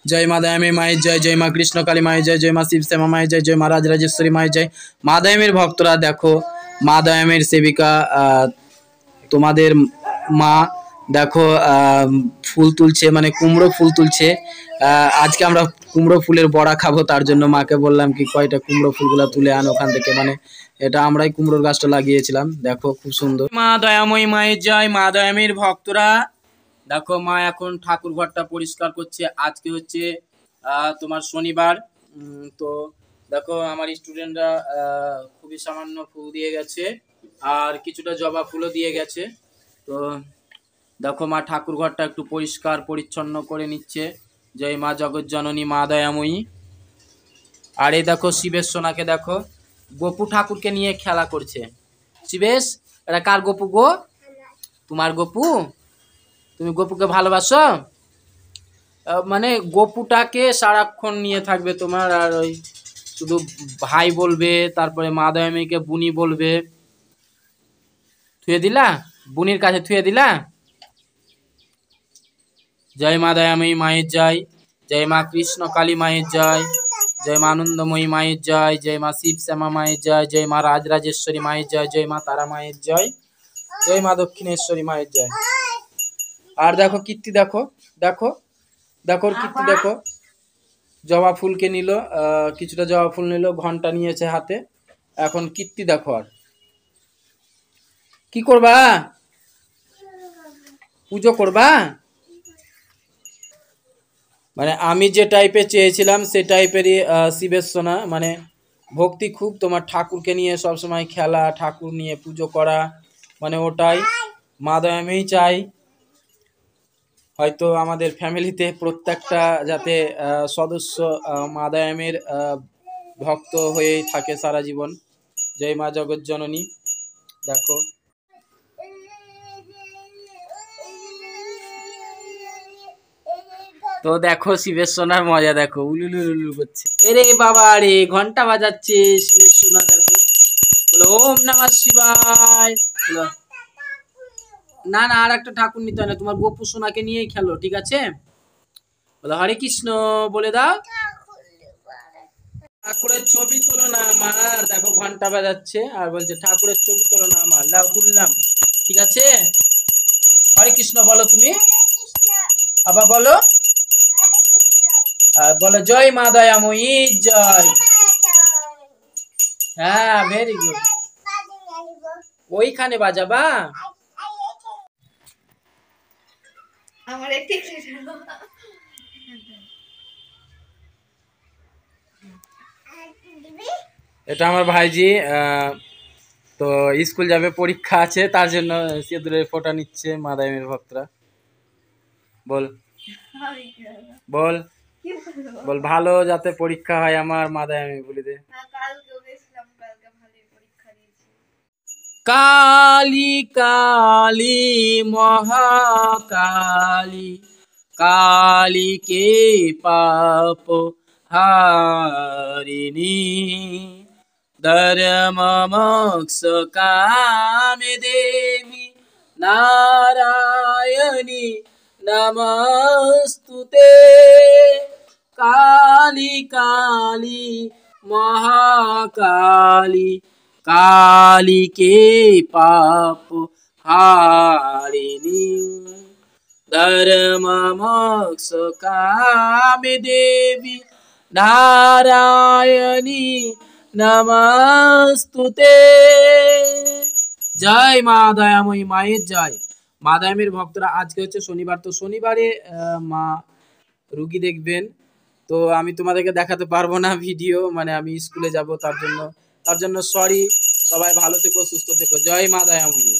जय मा दयामी माয়ের जय जय मा कृष्ण काली माয়ের जय जय मा शिव श्यामा माয়ের जय जय मा राजराजेश्वरी माয়ের जय मा दयामीर भक्तरा देखो मा दयामीर सेविका তোমাদের মা দেখো ফুল তুলছে মানে কুমড়ো ফুল তুলছে আজকে আমরা কুমড়ো ফুলের বড়া খাবো তার জন্য মাকে বললাম কি কয়টা কুমড়ো ফুলগুলা তুলে আন ওখান থেকে মানে এটা আমরাই কুমড়োর গাছটা লাগিয়েছিলাম দেখো খুব সুন্দর মা দয়াময়ী মায়ের জয় মা দয়ামীর ভক্তরা দেখো মা এখন ঠাকুর ঘরটা পরিষ্কার করছে আজকে হচ্ছে তোমার শনিবার তো দেখো আমার স্টুডেন্টরা খুবই সামান্য ফুল দিয়ে গেছে আর কিছুটা জবা ফুলও দিয়ে গেছে তো দেখো মা ঠাকুর ঘরটা একটু পরিষ্কার পরিচ্ছন্ন করে নিচ্ছে জয় মা জগজ্জননী মা দয়াময়ী আর এই দেখো শিবেশ সোনাকে দেখো গোপু ঠাকুরকে নিয়ে খেলা করছে শিবেশ এটা কার গোপু গো তোমার গোপু তুমি গোপুকে ভালোবাসো মানে গোপুটাকে সারাক্ষণ নিয়ে থাকবে তোমার আর ওই শুধু ভাই বলবে তারপরে মা দয়াময়ীকে বুনি বলবে থুয়ে দিলা বুনির কাছে থুয়ে দিলা जय मा दयामयी माয়ের जय जय मा कृष्ण काली माয়ের जय जय मा आनंदमयी माয়ের जय जय मा शिव श्यामा माয়ের जय जय मा राजराजेश्वरी माয়ের जय जय मा तारा माয়ের जय जय मा दक्षिणेश्वरी माয়ের जय আর দেখো কীর্তি দেখো দেখো দেখো কীর্তি দেখো জবা ফুলকে নিল কিছুটা জবা ফুল নিল ঘন্টা নিয়েছে হাতে এখন কীর্তি দেখো আর কি করবা পুজো করবা মানে আমি যে টাইপের চেয়েছিলাম সে টাইপেরই শিবের সোনা মানে ভক্তি খুব তোমার ঠাকুরকে নিয়ে সব সময় খেলা ঠাকুর নিয়ে পুজো করা মানে ওটাই মা দয়াময়ী চাই হয়তো আমাদের ফ্যামিলিতে প্রত্যেকটা যাতে সদস্য মা দয়াময়ীর ভক্ত হয়েই থাকে সারা জীবন জয় মা জগজ্জননী দেখো তো দেখো শিবের সোনার মজা দেখো উলুলুলু করছে এরে বাবা রে ঘন্টা বাজাচ্ছে শিবের সোনা দেখো বলো ওম নমঃ শিবায় না না আর একটা ঠাকুর নিতে হয় না তোমার গোপু সোনাকে নিয়েই খেলো ঠিক আছে বলো হরে কৃষ্ণ বলে দাও ঠাকুরের ছবি তোলো না আমার দেখো ঘন্টা বাজাচ্ছে আর বলছে ঠাকুরের ছবি তোলো না আমার লাও তুললাম ঠিক আছে হরে কৃষ্ণ বলো তুমি আবার বলো বলো জয় মা দয়াময়ী জয় হ্যাঁ ভেরি গুড ওইখানে বাজাবা এটা আমার ভাইজি তো স্কুল যাবে পরীক্ষা আছে তার জন্য সিঁদুরের ফোঁটা নিচ্ছে মা দয়াময়ীর ভক্তরা বল বল বল ভালো যাতে পরীক্ষা হয় আমার মা দয়াময়ী বলে দে কালী কালী মহাকালী কালী কে পাপ হারিণী ধর্ম মোক্ষ কামে দেবী নারায়ণী नमस्तुते काली काली महाकाली काली के पाप हारिणी धर्म मोक्ष कामे देवी नारायणी नमस्तुते जय मा दयामयी माয়ের जय মা দয়াময়ীর ভক্তরা আজকে হচ্ছে শনিবার তো শনিবারে মা রুগী দেখবেন তো আমি তোমাদেরকে দেখাতে পারবো না ভিডিও মানে আমি স্কুলে যাব তার জন্য সরি সবাই ভালো থেকো সুস্থ থেকো জয় মা দয়াময়ী।